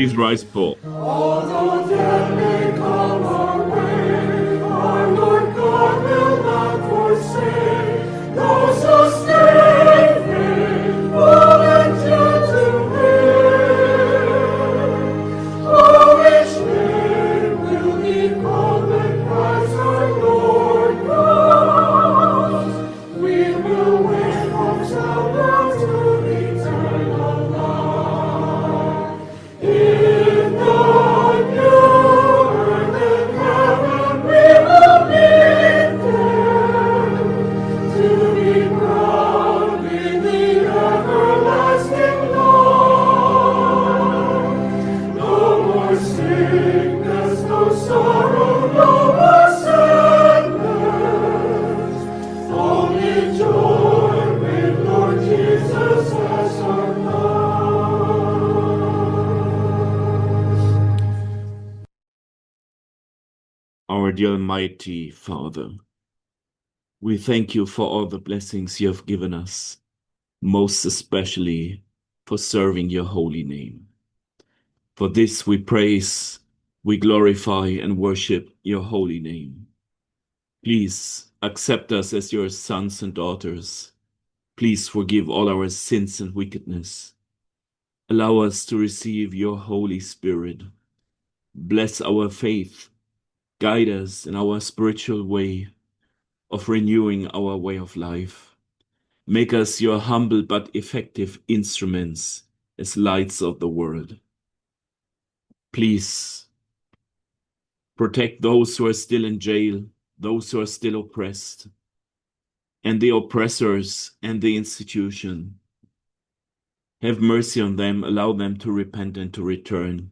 Please rise, Paul. Although death may come our way, our Lord God will not forsake those who stay faithful and true to Him. Oh, which name will He call when Christ our Lord comes? We will wait from childhood to eternal life. In the new earth and heaven we will meet there, to be crowned in the everlasting light. No more sickness, no sorrow, no more sadness, only joy with Lord Jesus as our God. Our dear Almighty Father, we thank you for all the blessings you have given us, most especially for serving your holy name. For this we praise, we glorify and worship your holy name. Please accept us as your sons and daughters. Please forgive all our sins and wickedness. Allow us to receive your Holy Spirit. Bless our faith. Guide us in our spiritual way of renewing our way of life. Make us your humble but effective instruments as lights of the world. Please protect those who are still in jail, those who are still oppressed, and the oppressors and the institution. Have mercy on them, allow them to repent and to return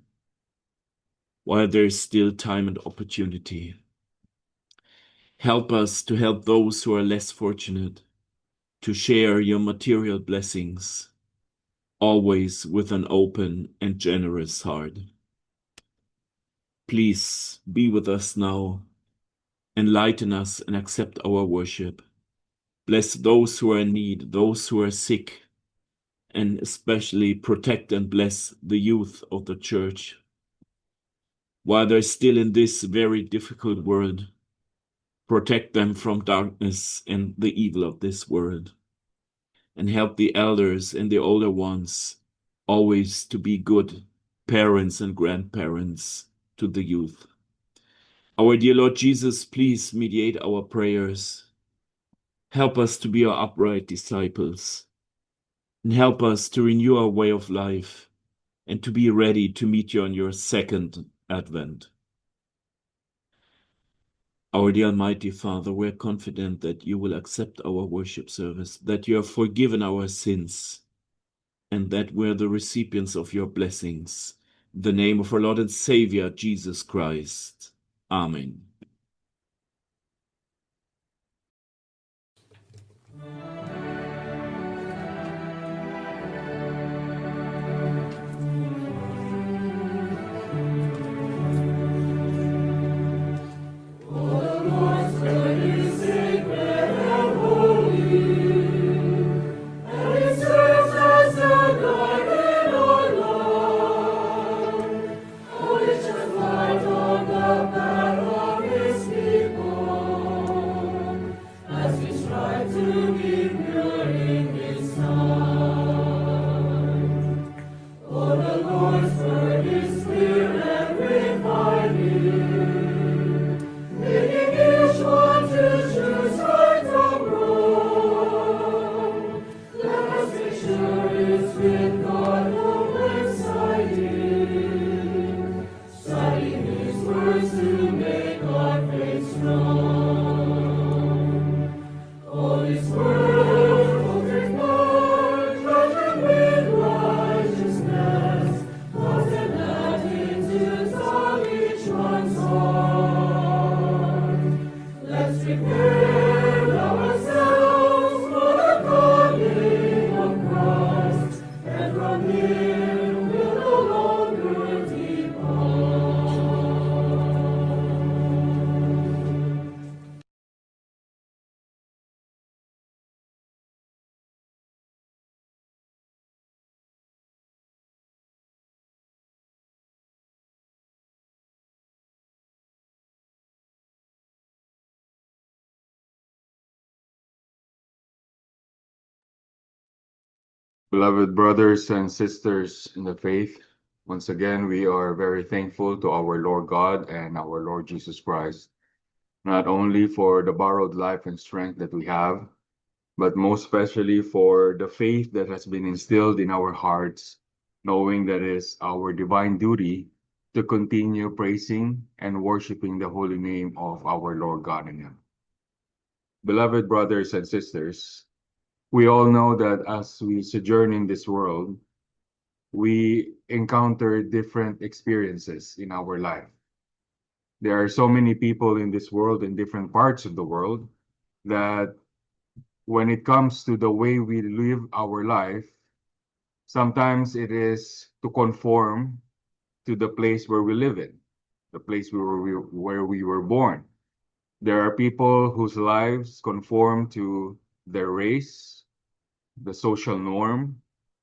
while there is still time and opportunity. Help us to help those who are less fortunate, to share your material blessings, always with an open and generous heart. Please be with us now, enlighten us and accept our worship. Bless those who are in need, those who are sick, and especially protect and bless the youth of the church. While they're still in this very difficult world, protect them from darkness and the evil of this world, and help the elders and the older ones always to be good parents and grandparents to the youth. Our dear Lord Jesus, please mediate our prayers. Help us to be our upright disciples, and help us to renew our way of life and to be ready to meet you on your second advent. Our dear Almighty Father, we're confident that you will accept our worship service, that you have forgiven our sins, and that we're the recipients of your blessings. In the name of our Lord and Savior, Jesus Christ. Amen. His word Beloved brothers and sisters in the faith, once again, we are very thankful to our Lord God and our Lord Jesus Christ, not only for the borrowed life and strength that we have, but most especially for the faith that has been instilled in our hearts, knowing that it is our divine duty to continue praising and worshiping the holy name of our Lord God in heaven. Beloved brothers and sisters, we all know that as we sojourn in this world, we encounter different experiences in our life. There are so many people in this world, in different parts of the world, that when it comes to the way we live our life, sometimes it is to conform to the place where we live in, the place where we were born. There are people whose lives conform to their race, the social norm,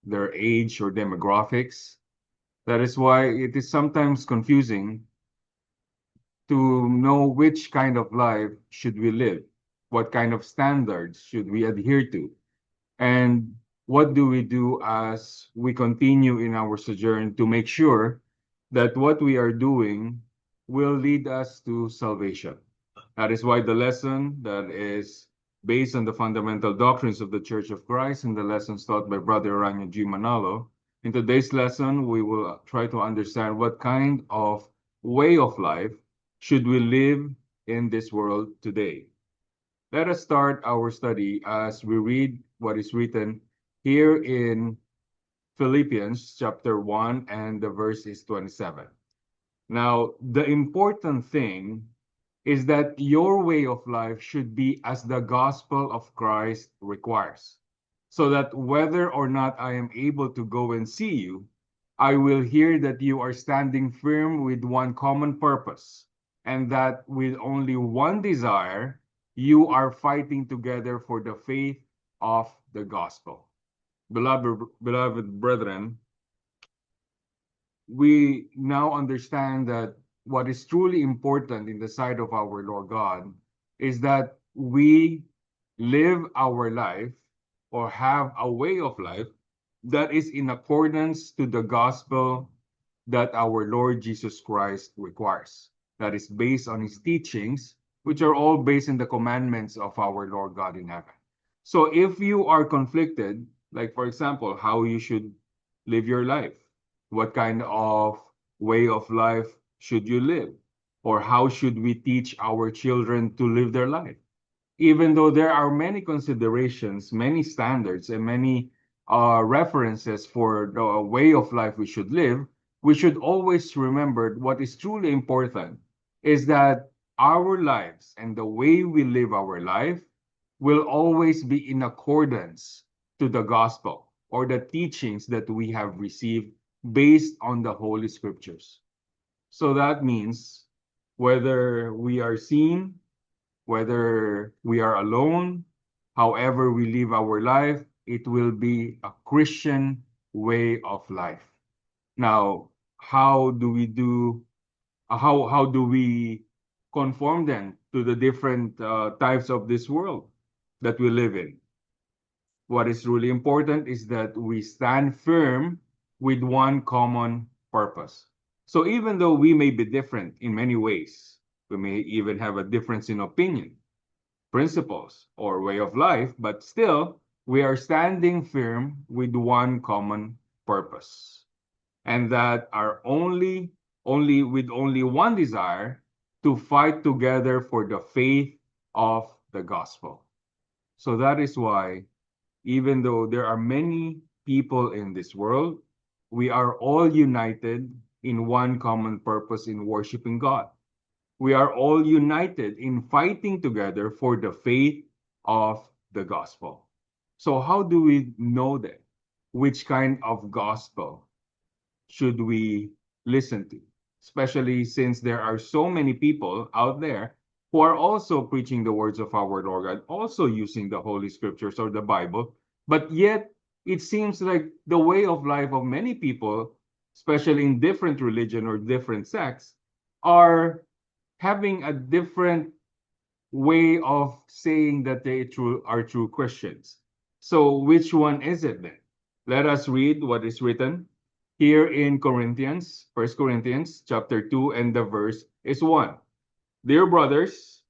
their age or demographics. That is why it is sometimes confusing to know which kind of life should we live, what kind of standards should we adhere to, and what do we do as we continue in our sojourn to make sure that what we are doing will lead us to salvation. That is why the lesson that is based on the fundamental doctrines of the Church of Christ and the lessons taught by Brother Ranyo G. Manalo. In today's lesson, we will try to understand what kind of way of life should we live in this world today. Let us start our study as we read what is written here in Philippians chapter 1, and the verse is 27. Now, the important thing is that your way of life should be as the gospel of Christ requires, so that whether or not I am able to go and see you, I will hear that you are standing firm with one common purpose, and that with only one desire, you are fighting together for the faith of the gospel. Beloved brethren, we now understand that what is truly important in the sight of our Lord God is that we live our life or have a way of life that is in accordance to the gospel that our Lord Jesus Christ requires. That is based on his teachings, which are all based in the commandments of our Lord God in heaven. So if you are conflicted, like for example, how you should live your life, what kind of way of life should you live? Or how should we teach our children to live their life? Even though there are many considerations, many standards, and many references for the way of life we should live, we should always remember what is truly important is that our lives and the way we live our life will always be in accordance to the gospel or the teachings that we have received based on the Holy Scriptures. So that means whether we are seen, whether we are alone, however we live our life, it will be a Christian way of life. Now, how do we conform then to the different types of this world that we live in? What is really important is that we stand firm with one common purpose. So even though we may be different in many ways, we may even have a difference in opinion, principles, or way of life, but still we are standing firm with one common purpose. And that are only with only one desire to fight together for the faith of the gospel. So that is why even though there are many people in this world, we are all united in one common purpose in worshiping God. We are all united in fighting together for the faith of the gospel. So how do we know that? Which kind of gospel should we listen to? Especially since there are so many people out there who are also preaching the words of our Lord God, also using the Holy Scriptures or the Bible, but yet it seems like the way of life of many people, especially in different religion or different sects, are having a different way of saying that they are true Christians. So which one is it then? Let us read what is written here in Corinthians, 1 Corinthians chapter 2, and the verse is 1. Dear brothers,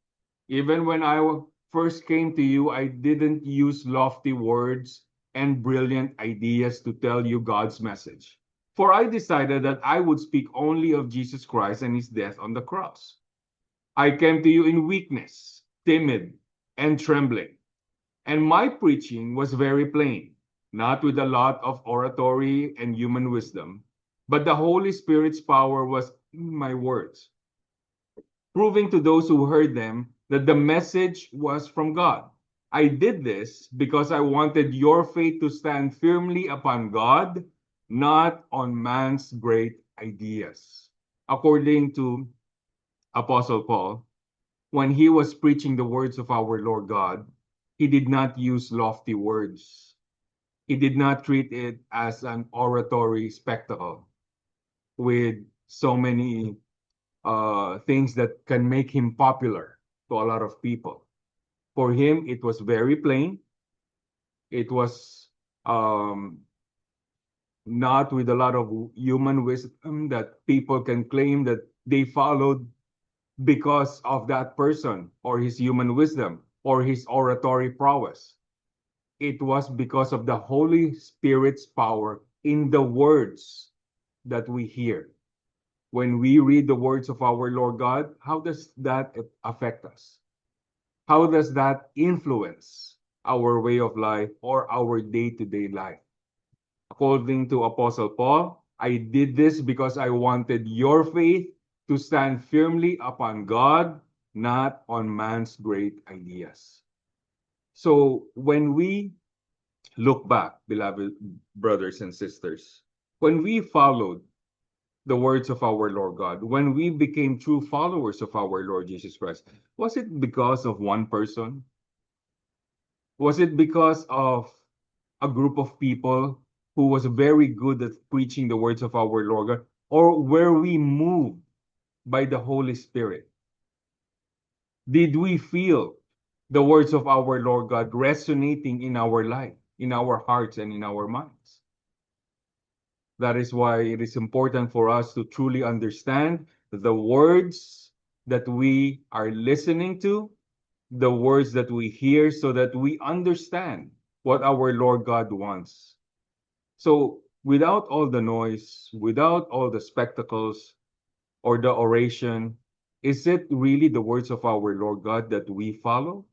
even when I first came to you, I didn't use lofty words and brilliant ideas to tell you God's message. For I decided that I would speak only of Jesus Christ and his death on the cross. I came to you in weakness, timid, and trembling. And my preaching was very plain, not with a lot of oratory and human wisdom, but the Holy Spirit's power was in my words, proving to those who heard them that the message was from God. I did this because I wanted your faith to stand firmly upon God, not on man's great ideas. According to Apostle Paul, when he was preaching the words of our Lord God, he did not use lofty words. He did not treat it as an oratory spectacle with so many things that can make him popular to a lot of people. For him, it was very plain. It was not with a lot of human wisdom that people can claim that they followed because of that person or his human wisdom or his oratory prowess. It was because of the Holy Spirit's power in the words that we hear. When we read the words of our Lord God, how does that affect us? How does that influence our way of life or our day-to-day life? According to Apostle Paul, I did this because I wanted your faith to stand firmly upon God, not on man's great ideas. So when we look back, beloved brothers and sisters, when we followed the words of our Lord God, when we became true followers of our Lord Jesus Christ, was it because of one person? Was it because of a group of people who was very good at preaching the words of our Lord God? Or were we moved by the Holy Spirit? Did we feel the words of our Lord God resonating in our life, in our hearts, and in our minds? That is why it is important for us to truly understand the words that we are listening to, the words that we hear, so that we understand what our Lord God wants. So without all the noise, without all the spectacles or the oration, is it really the words of our Lord God that we follow?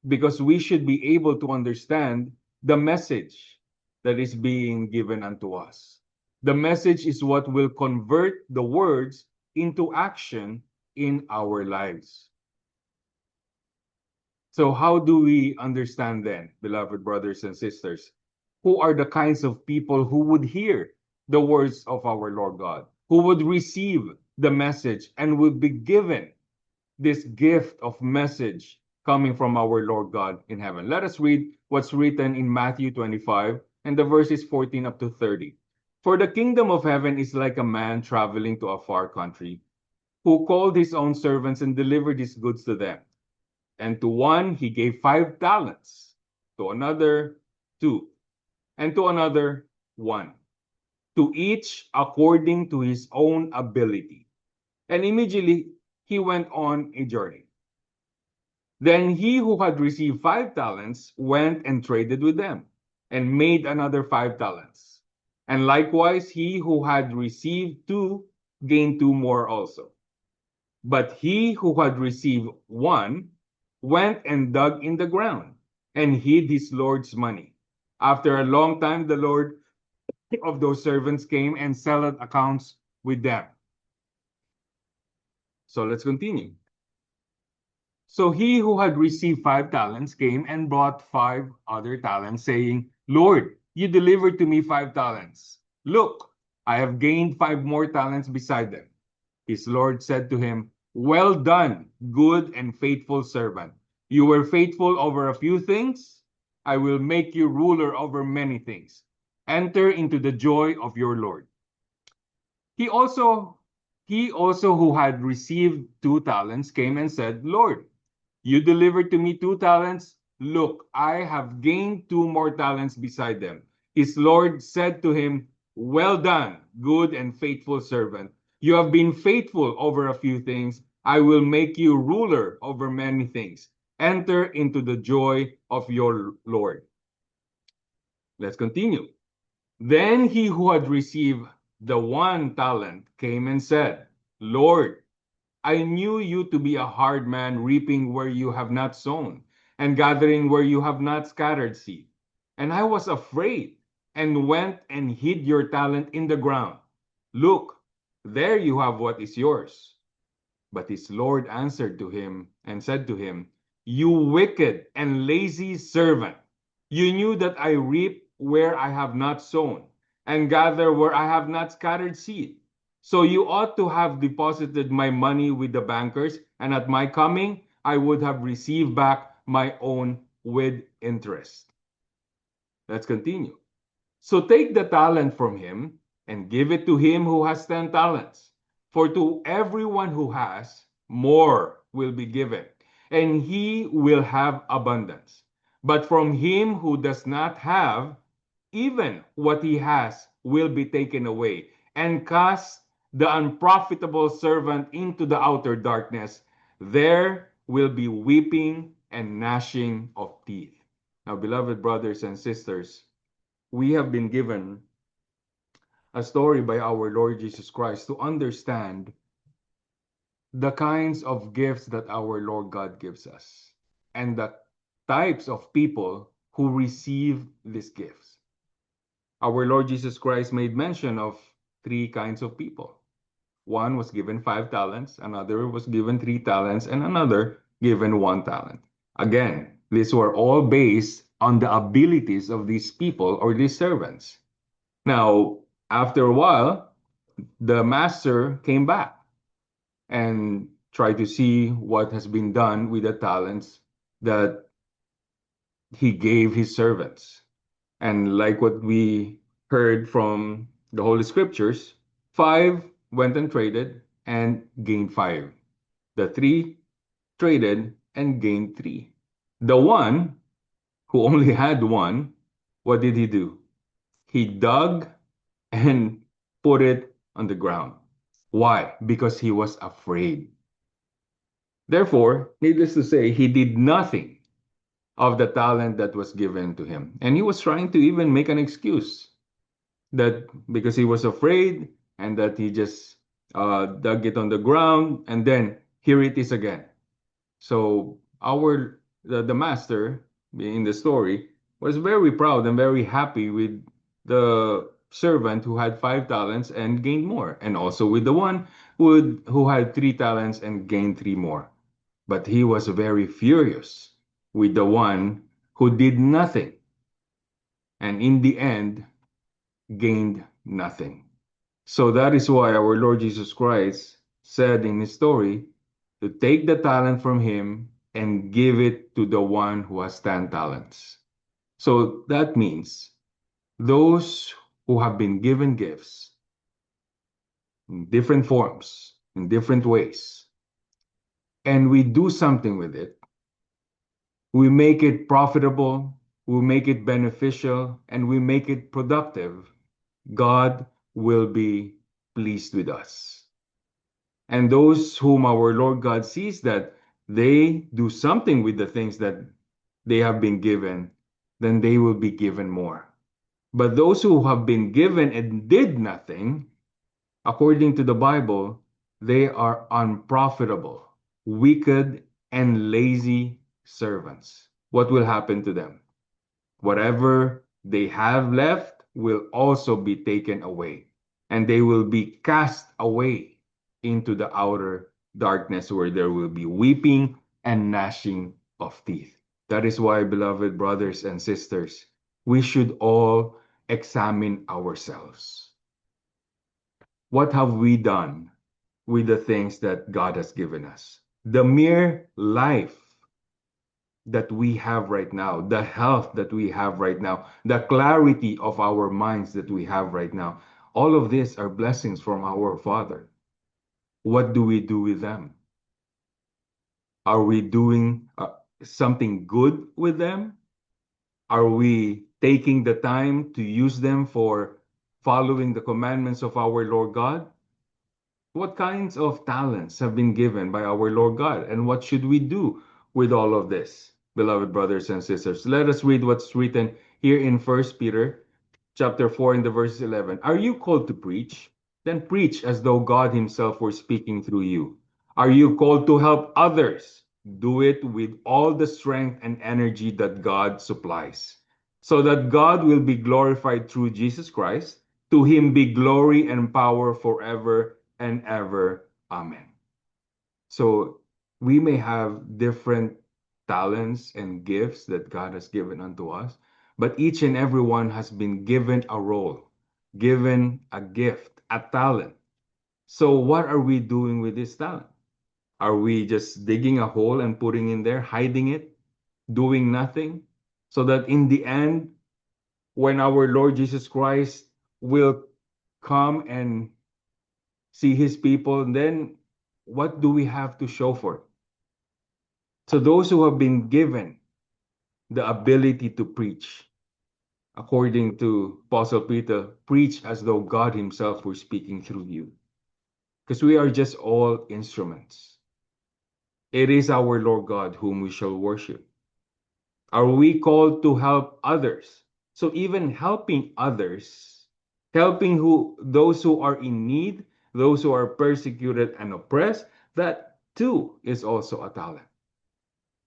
Because we should be able to understand the message that is being given unto us. The message is what will convert the words into action in our lives. So how do we understand then, beloved brothers and sisters? Who are the kinds of people who would hear the words of our Lord God, who would receive the message and would be given this gift of message coming from our Lord God in heaven? Let us read what's written in Matthew 25 and the verses 14 up to 30. For the kingdom of heaven is like a man traveling to a far country, who called his own servants and delivered his goods to them. And to one he gave 5 talents, to another 2, and to another 1, to each according to his own ability. And immediately he went on a journey. Then he who had received 5 talents went and traded with them, and made another 5 talents. And likewise he who had received 2 gained 2 more also. But he who had received 1 went and dug in the ground, and hid his Lord's money. After a long time, the Lord of those servants came and settled accounts with them. So let's continue. So he who had received 5 talents came and brought 5 other talents, saying, Lord, you delivered to me 5 talents. Look, I have gained 5 more talents beside them. His Lord said to him, Well done, good and faithful servant. You were faithful over a few things. I will make you ruler over many things. Enter into the joy of your Lord. He also who had received 2 talents came and said, Lord, you delivered to me 2 talents. Look, I have gained 2 more talents beside them. His Lord said to him, "Well done, good and faithful servant. You have been faithful over a few things. I will make you ruler over many things. Enter into the joy of your Lord." Let's continue. Then he who had received the 1 talent came and said, "Lord, I knew you to be a hard man, reaping where you have not sown, and gathering where you have not scattered seed. And I was afraid, and went and hid your talent in the ground. Look, there you have what is yours." But his Lord answered to him and said to him, "You wicked and lazy servant, you knew that I reap where I have not sown, and gather where I have not scattered seed. So you ought to have deposited my money with the bankers, and at my coming I would have received back my own with interest." Let's continue. "So take the talent from him and give it to him who has 10 talents. For to everyone who has, more will be given, and he will have abundance. But from him who does not have, even what he has will be taken away. And cast the unprofitable servant into the outer darkness. There will be weeping and gnashing of teeth." Now, beloved brothers and sisters, we have been given a story by our Lord Jesus Christ to understand the kinds of gifts that our Lord God gives us and the types of people who receive these gifts. Our Lord Jesus Christ made mention of 3 kinds of people. One was given 5 talents, another was given 3 talents, and another given 1 talent. Again, these were all based on the abilities of these people or these servants. Now, after a while, the master came back and tried to see what has been done with the talents that he gave his servants. And like what we heard from the Holy Scriptures, 5 went and traded and gained 5. The 3 traded and gained 3. The one who only had 1, what did he do? He dug and put it on the ground. Why? Because he was afraid. Therefore, needless to say, he did nothing of the talent that was given to him. And he was trying to even make an excuse that because he was afraid and that he just dug it on the ground, and then here it is again. So the master in the story was very proud and very happy with the servant who had 5 talents and gained more, and also with the one who had 3 talents and gained 3 more. But he was very furious with the one who did nothing and in the end gained nothing. So that is why our Lord Jesus Christ said in his story to take the talent from him and give it to the one who has 10 talents. So that means those who have been given gifts in different forms, in different ways, and we do something with it, we make it profitable, we make it beneficial, and we make it productive, God will be pleased with us. And those whom our Lord God sees that they do something with the things that they have been given, then they will be given more. But those who have been given and did nothing, according to the Bible, they are unprofitable, wicked, and lazy servants. What will happen to them? Whatever they have left will also be taken away, and they will be cast away into the outer darkness where there will be weeping and gnashing of teeth. That is why, beloved brothers and sisters, we should all examine ourselves. What have we done with the things that God has given us? The mere life that we have right now, the health that we have right now, the clarity of our minds that we have right now, all of these are blessings from our Father. What do we do with them? Are we doing something good with them? Are we taking the time to use them for following the commandments of our Lord God? What kinds of talents have been given by our Lord God? And what should we do with all of this? Beloved brothers and sisters, let us read what's written here in 1 Peter chapter 4 in the verse 11. Are you called to preach? Then preach as though God himself were speaking through you. Are you called to help others? Do it with all the strength and energy that God supplies, so that God will be glorified through Jesus Christ. To him be glory and power forever and ever. Amen. So we may have different talents and gifts that God has given unto us, but each and every one has been given a role, given a gift, a talent. So what are we doing with this talent? Are we just digging a hole and putting in there, hiding it, doing nothing, so that in the end, when our Lord Jesus Christ will come and see his people, then what do we have to show for it? So those who have been given the ability to preach, according to Apostle Peter, preach as though God himself were speaking through you. Because we are just all instruments. It is our Lord God whom we shall worship. Are we called to help others? So even helping others, helping those who are in need, those who are persecuted and oppressed, that too is also a talent.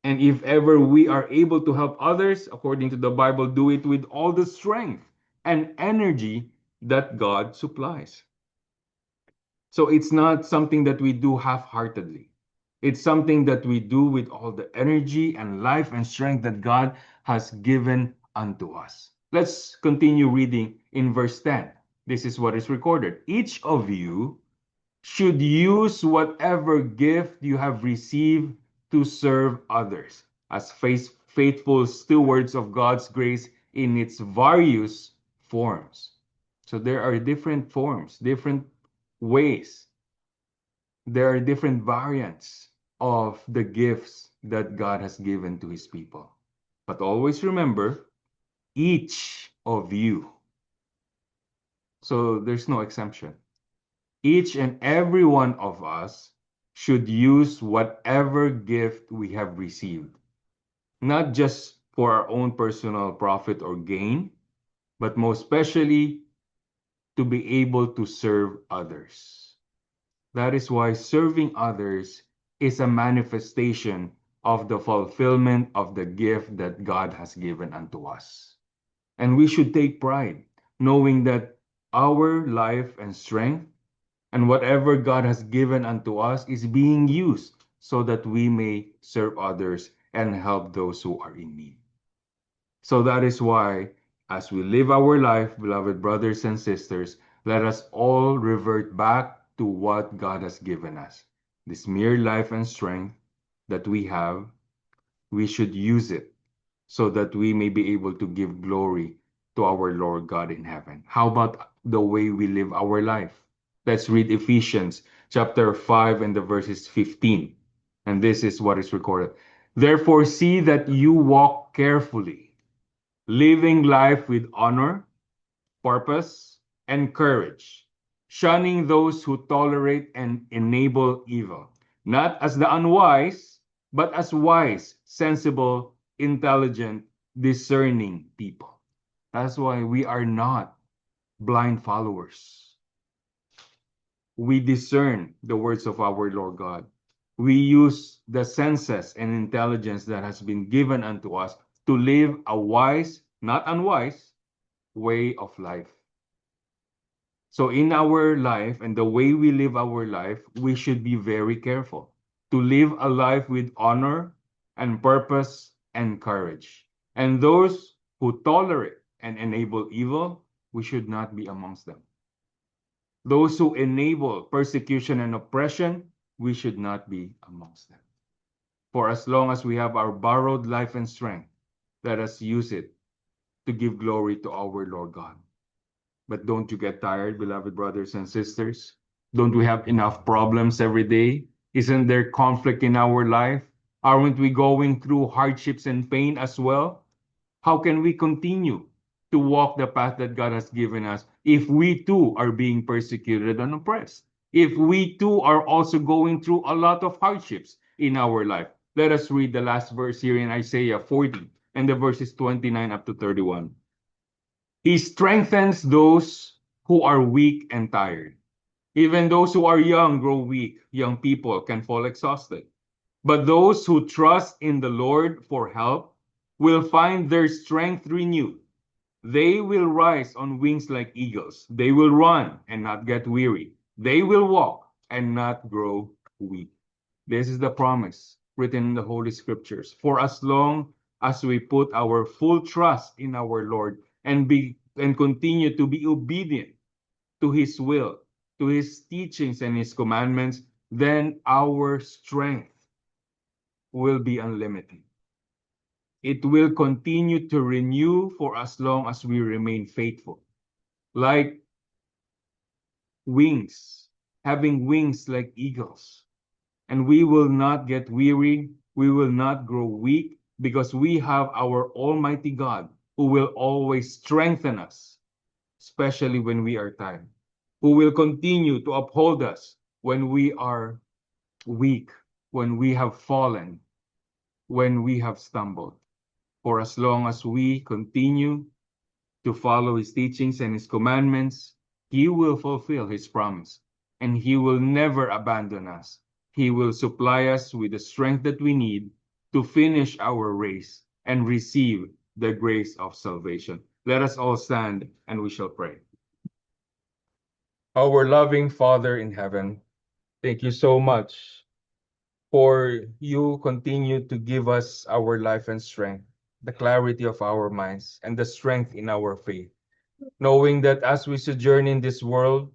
And if ever we are able to help others, according to the Bible, do it with all the strength and energy that God supplies. So it's not something that we do half-heartedly. It's something that we do with all the energy and life and strength that God has given unto us. Let's continue reading in verse 10. This is what is recorded. Each of you should use whatever gift you have received to serve others as faithful stewards of God's grace in its various forms. So there are different forms, different ways. There are different variants of the gifts that God has given to his people. But always remember, each of you. So there's no exemption. Each and every one of us should use whatever gift we have received, not just for our own personal profit or gain, but most especially to be able to serve others. That is why serving others is a manifestation of the fulfillment of the gift that God has given unto us. And we should take pride, knowing that our life and strength and whatever God has given unto us is being used so that we may serve others and help those who are in need. So that is why, as we live our life, beloved brothers and sisters, let us all revert back to what God has given us. This mere life and strength that we have, we should use it so that we may be able to give glory to our Lord God in heaven. How about the way we live our life? Let's read Ephesians chapter 5 and the verses 15. And this is what is recorded. Therefore, see that you walk carefully, living life with honor, purpose, and courage, shunning those who tolerate and enable evil, not as the unwise, but as wise, sensible, intelligent, discerning people. That's why we are not blind followers. We discern the words of our Lord God. We use the senses and intelligence that has been given unto us to live a wise, not unwise, way of life. So in our life and the way we live our life, we should be very careful to live a life with honor and purpose and courage. And those who tolerate and enable evil, we should not be amongst them. Those who enable persecution and oppression, we should not be amongst them. For as long as we have our borrowed life and strength, let us use it to give glory to our Lord God. But don't you get tired, beloved brothers and sisters? Don't we have enough problems every day? Isn't there conflict in our life? Aren't we going through hardships and pain as well? How can we continue to walk the path that God has given us if we too are being persecuted and oppressed, if we too are also going through a lot of hardships in our life. Let us read the last verse here in Isaiah 40 and the verses 29 up to 31. He strengthens those who are weak and tired. Even those who are young grow weak. Young people can fall exhausted. But those who trust in the Lord for help will find their strength renewed. They will rise on wings like eagles. They will run and not get weary. They will walk and not grow weak. This is the promise written in the Holy Scriptures. For as long as we put our full trust in our Lord and continue to be obedient to His will, to His teachings and His commandments, then our strength will be unlimited. It will continue to renew for as long as we remain faithful. Like wings, having wings like eagles. And we will not get weary, we will not grow weak, because we have our Almighty God who will always strengthen us, especially when we are tired, who will continue to uphold us when we are weak, when we have fallen, when we have stumbled. For as long as we continue to follow His teachings and His commandments, He will fulfill His promise, and He will never abandon us. He will supply us with the strength that we need to finish our race and receive the grace of salvation. Let us all stand and we shall pray. Our loving Father in heaven, thank you so much for you continue to give us our life and strength, the clarity of our minds, and the strength in our faith, knowing that as we sojourn in this world,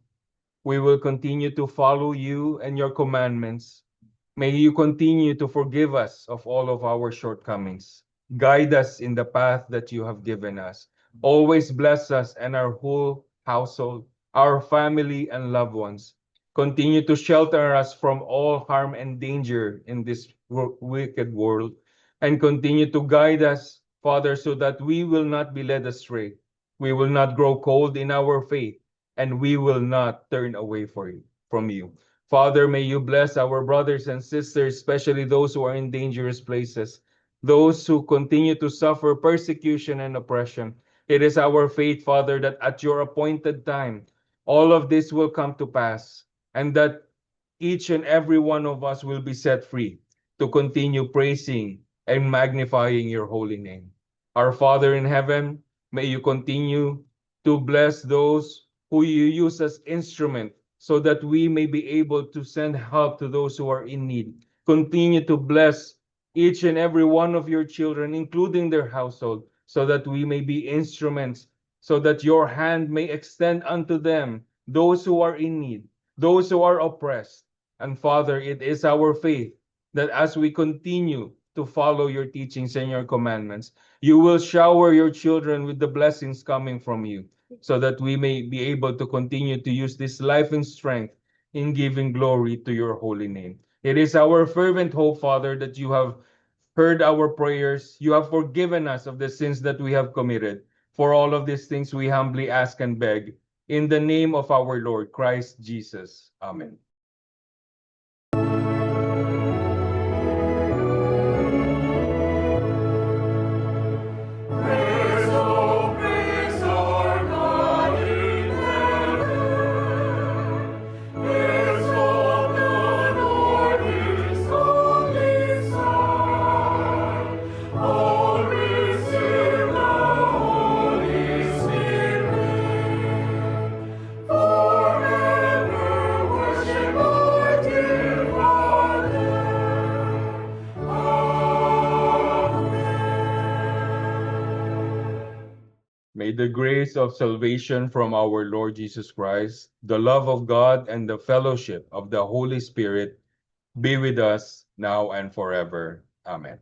we will continue to follow you and your commandments. May you continue to forgive us of all of our shortcomings. Guide us in the path that you have given us. Always bless us and our whole household, our family and loved ones. Continue to shelter us from all harm and danger in this wicked world, and continue to guide us, Father, so that we will not be led astray. We will not grow cold in our faith, and we will not turn away from you. Father, may you bless our brothers and sisters, especially those who are in dangerous places, those who continue to suffer persecution and oppression. It is our faith, Father, that at your appointed time, all of this will come to pass, and that each and every one of us will be set free to continue praising and magnifying your holy name. Our Father in heaven, may you continue to bless those who you use as instrument, so that we may be able to send help to those who are in need. Continue to bless each and every one of your children, including their household, so that we may be instruments, so that your hand may extend unto them, those who are in need, those who are oppressed. And Father, it is our faith that as we continue to follow your teachings and your commandments, you will shower your children with the blessings coming from you, so that we may be able to continue to use this life and strength in giving glory to your holy name. It is our fervent hope, Father, that you have heard our prayers. You have forgiven us of the sins that we have committed. For all of these things we humbly ask and beg, in the name of our Lord Christ Jesus. Amen. Praise our God in heaven. Exalt the Lord His only Son. All receive the Holy Spirit. Forever worship our dear Father. May the grace of salvation from our Lord Jesus Christ, the love of God, and the fellowship of the Holy Spirit be with us now and forever. Amen.